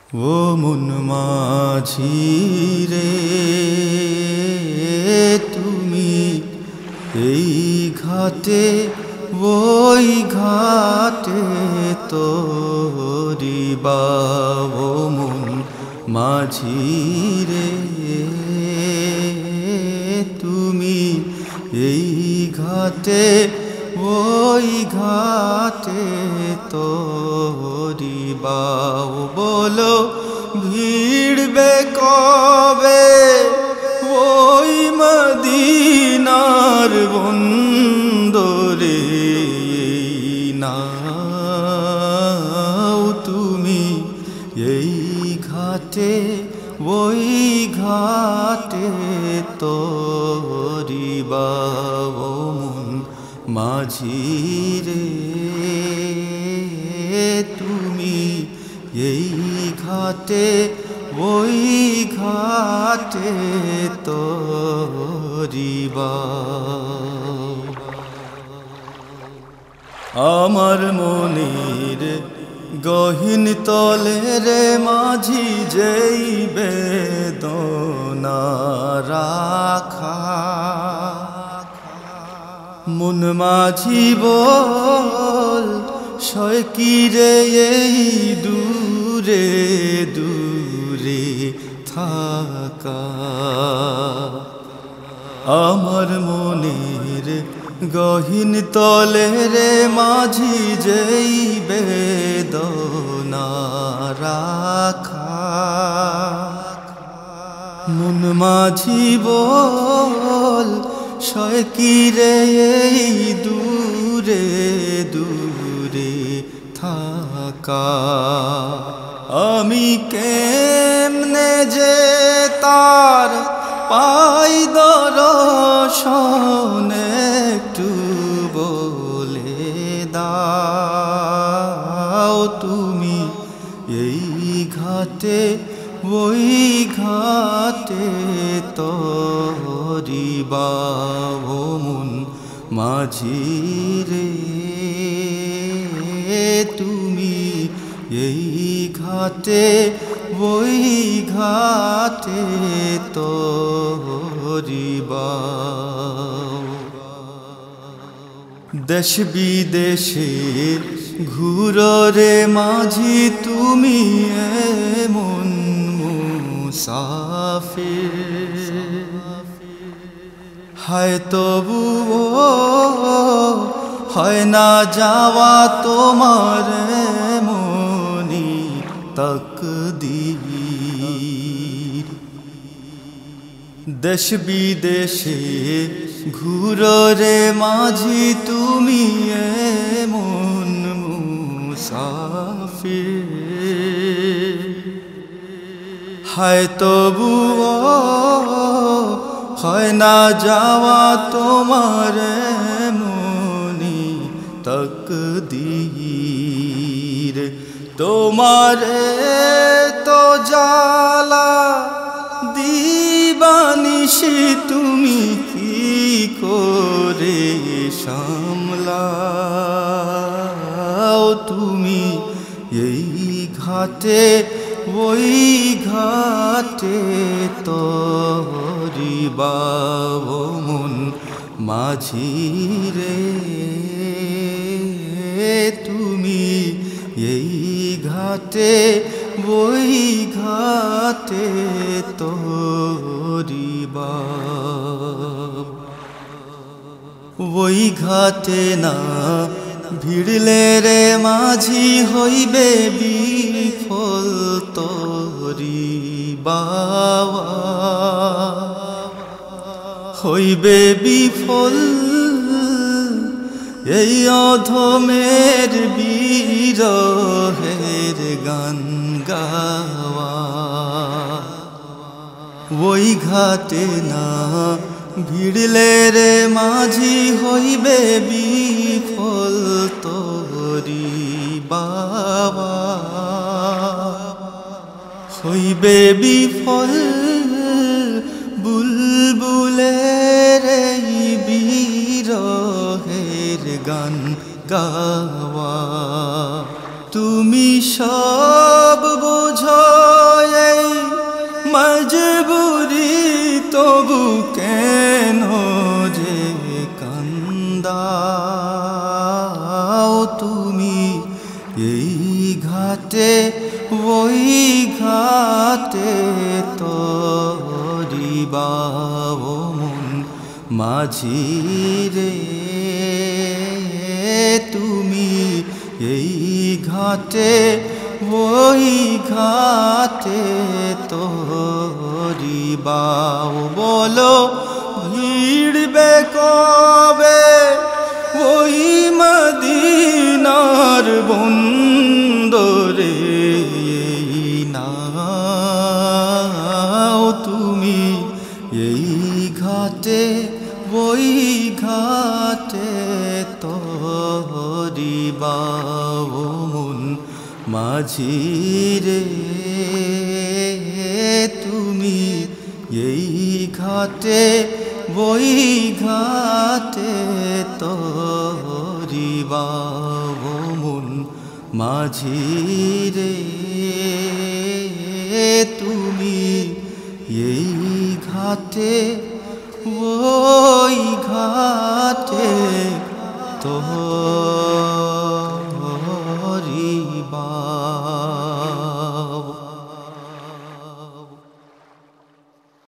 ও মন মাঝি রে, তুমি এই ঘাটে ওই ঘাটে তোরি বাবো মন মাঝি রে, তুমি এই ঘাটে ওই ঘাটে তোরি বাও বলো ভিড়বে কবে ওই মদিনার বন্দরে, নাও তুমি এই ঘাটে ওই ঘাটে তোরি বাও মন মাঝি রে, তুমি এই ঘাটে ওই ঘাটে তোরি বাও। আমার মনের গহীন তলে রে মাঝি যেই বেদনা রাখা, মন মাঝি বল সয় কি রে এই দূরে দূরে থাকা। আমার মনের গহীন তলে রে মাঝি যেই বেদনা রাখা, মন মাঝি বল সয় কি রে এই দূরে দূরে থাকা। আমি কেমনে যে তার পাই দর্শন একটু বলে দাও, তুমি এই ঘাটে ওই ঘাটে তোরি বাও মন মাঝি রে, তুমি এই ঘাটে ওই ঘাটে তোরি বাও। দেশ বিদেশে ঘুরো রে মাঝি তুমি এমন মুসাফির, হায় তবুও হয় না যাওয়া তোমার মনি তকদীর। দেশ বিদেশে ঘুরো রে মাঝি তুমি এমন মুসাফির, হায় তবুও হয় না যাওয়া তোমার মনি তকদীর। তোমারে তো জ্বালা দিবানিশি তুমি কি করে সামলাও, তুমি এই ঘাটে ওই ঘাটে তোরি বাও মন মাঝি রে, তুমি এই ঘাটে ওই ঘাটে তোরি বাও। ওই ঘাটে না ভিড়লে রে মাঝি হইবে বিফল তোরি বাওয়া, হইবে বিফল এই অধমের বিরহের গান গাওয়া। ওই ঘাটে না ভিড়লে রে মাঝি হইবে বিফল তোরি বাবা, হইবে বিফল বুলবুলের এই বিরহের গান গাওয়া। তুমি সব বোঝো এই মজবুরি, তবু কেন যে কান্দাও তুমি এই ঘাটে ওই ঘাটে তরিবাও মন মাঝি রে, তুমি এই ঘাটে ওই ঘাটে তরিবাও। বলো ভিড়বে কবে ওই মদিনার বন্দরে, নাও তুমি এই ঘাটে ওই ঘাটে তরিবাও মন মাঝি রে, তুমি এই ঘাটে ওই ঘাটে তরিবাও মন মাঝি রে, তুমি এই ঘাটে ওই ঘাটে তো